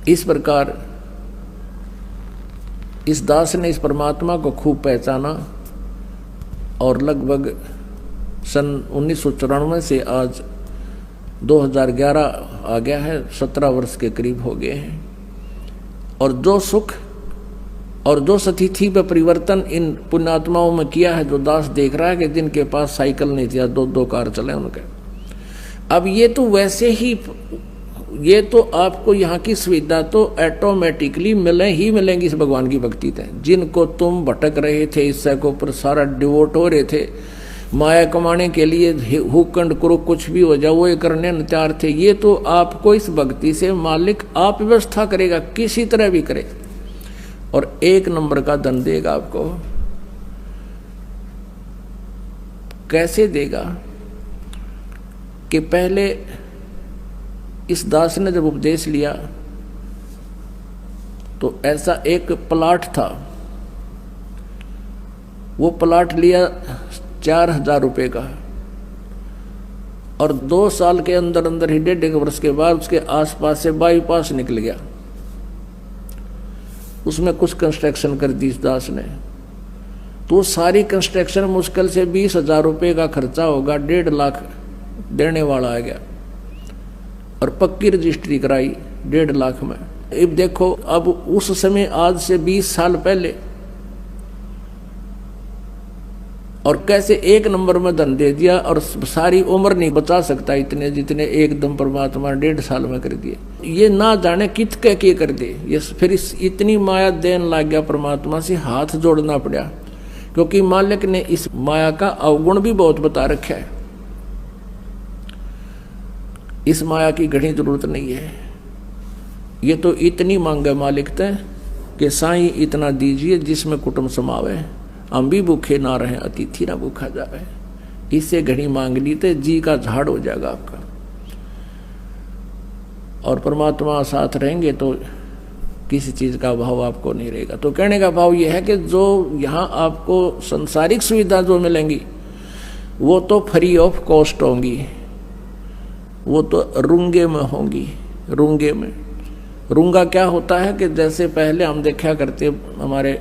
इस प्रकार इस दास ने इस परमात्मा को खूब पहचाना और लगभग सन 1994 से आज 2011 आ गया है, 17 वर्ष के करीब हो गए हैं। और जो सुख और जो स्थिति पे परिवर्तन इन पुण्यात्माओं में किया है, जो दास देख रहा है कि जिनके पास साइकिल नहीं थी, 2-2 कार चले उनके, अब ये तो वैसे ही, ये तो आपको यहाँ की सुविधा तो ऑटोमेटिकली मिलेंगी इस भगवान की भक्ति से। जिनको तुम भटक रहे थे, इससे को ऊपर सारा डिवोट हो रहे थे, माया कमाने के लिए हुकंड करो कुछ भी हो जाए वो ये करने न तैयार थे, ये तो आपको इस भक्ति से मालिक आप व्यवस्था करेगा, किसी तरह भी करे, और 1 नंबर का धन देगा आपको। कैसे देगा कि पहले इस दास ने जब उपदेश लिया तो ऐसा एक प्लाट था, वो प्लाट लिया 4,000 रुपये का, और 2 साल के अंदर अंदर ही 1.5 वर्ष के बाद उसके आसपास से बाईपास निकल गया। उसमें कुछ कंस्ट्रक्शन कर दी इस दास ने, तो सारी कंस्ट्रक्शन मुश्किल से 20,000 रुपये का खर्चा होगा, 1.5 लाख देने वाला आ गया, और पक्की रजिस्ट्री कराई 1.5 लाख में। अब देखो, अब उस समय आज से 20 साल पहले, और कैसे 1 नंबर में धन दे दिया, और सारी उम्र नहीं बचा सकता इतने जितने एकदम परमात्मा 1.5 साल में कर दिए। ये ना जाने कित के कर दे, ये फिर इतनी माया देन लग गया, परमात्मा से हाथ जोड़ना पड़ा, क्योंकि मालिक ने इस माया का अवगुण भी बहुत बता रखा है। इस माया की घनी जरूरत नहीं है, ये तो इतनी मांग है मालिक तय कि साईं इतना दीजिए जिसमें कुटुंब समावे, हम भी भूखे ना रहे, अतिथि ना भूखा जावे। इससे घड़ी मांग ली तो जी का झाड़ हो जाएगा आपका, और परमात्मा साथ रहेंगे तो किसी चीज का भाव आपको नहीं रहेगा। तो कहने का भाव यह है कि जो यहाँ आपको संसारिक सुविधा जो मिलेंगी वो तो फ्री ऑफ कॉस्ट होंगी, वो तो रुंगे में होंगी। रुंगे में, रुंगा क्या होता है कि जैसे पहले हम देखा करते, हमारे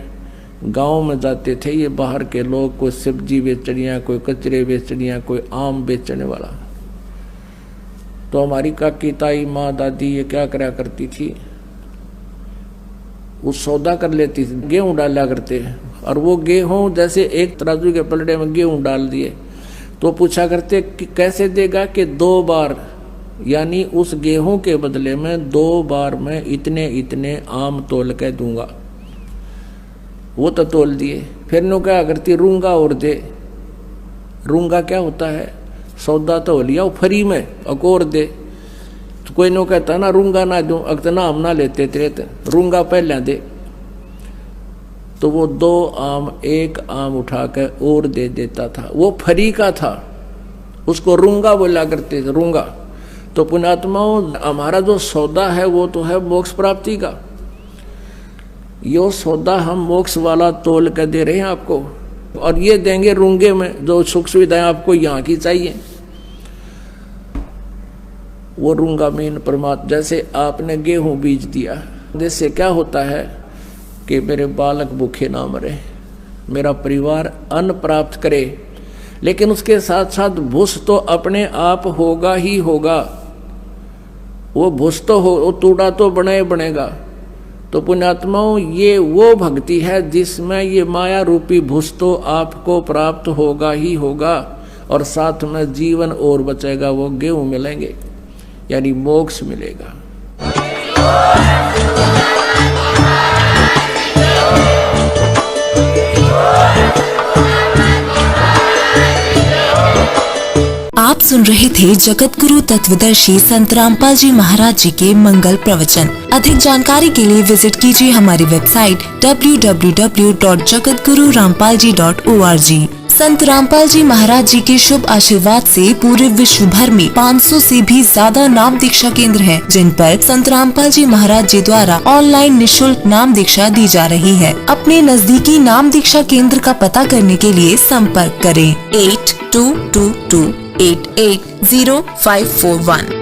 गांव में जाते थे ये बाहर के लोग, कोई सब्जी बेचनिया, कोई कचरे बेचनिया, कोई आम बेचने वाला, तो हमारी काकी ताई माँ दादी ये क्या करा करती थी, वो सौदा कर लेती थी, गेहूं डाला करते, और वो गेहूं जैसे एक तराजू के पलड़े में गेहूं डाल दिए तो पूछा करते कि कैसे देगा, कि 2 बार, यानी उस गेहूं के बदले में 2 बार मैं इतने इतने आम तोल के दूंगा। वो तो तोल दिए, फिर नो क्या करती, रूंगा और दे। रूंगा क्या होता है, सौदा तो हो लिया वो फ्री में, अकोर दे। तो कोई नो कहता ना रूंगा ना दूं, अक्तना हम ना लेते तेरे, रूंगा पहले दे। तो वो 2 आम 1 आम उठा कर और दे देता था, वो फ्री का था, उसको रूंगा बोला करते थे, रूंगा। तो पुण्यात्माओं, हमारा जो सौदा है वो तो है मोक्ष प्राप्ति का, यो सौदा हम मोक्ष वाला तोल कर दे रहे हैं आपको, और ये देंगे रूंगे में जो सुख सुविधाएं आपको यहाँ की चाहिए। वो रूंगा मीन परमात्मा, जैसे आपने गेहूं बीज दिया, जिससे क्या होता है कि मेरे बालक भूखे ना मरे, मेरा परिवार अन्न प्राप्त करे, लेकिन उसके साथ साथ भूस तो अपने आप होगा ही होगा। वो भूस तो हो, वो तूड़ा तो बनेगा। तो पुण्यात्माओं, ये वो भक्ति है जिसमें ये माया रूपी भूस तो आपको प्राप्त होगा ही होगा, और साथ में जीवन और बचेगा, वो गेहूं मिलेंगे, यानी मोक्ष मिलेगा। आप सुन रहे थे जगत गुरु तत्वदर्शी संत रामपाल जी महाराज जी के मंगल प्रवचन। अधिक जानकारी के लिए विजिट कीजिए हमारी वेबसाइट www.jagatgururampalji.org। संत रामपाल जी महाराज जी के शुभ आशीर्वाद से पूरे विश्व भर में 500 से भी ज्यादा नाम दीक्षा केंद्र हैं, जिन पर संत रामपाल जी महाराज जी द्वारा ऑनलाइन निशुल्क नाम दीक्षा दी जा रही है। अपने नजदीकी नाम दीक्षा केंद्र का पता करने के लिए संपर्क करें 8222880541।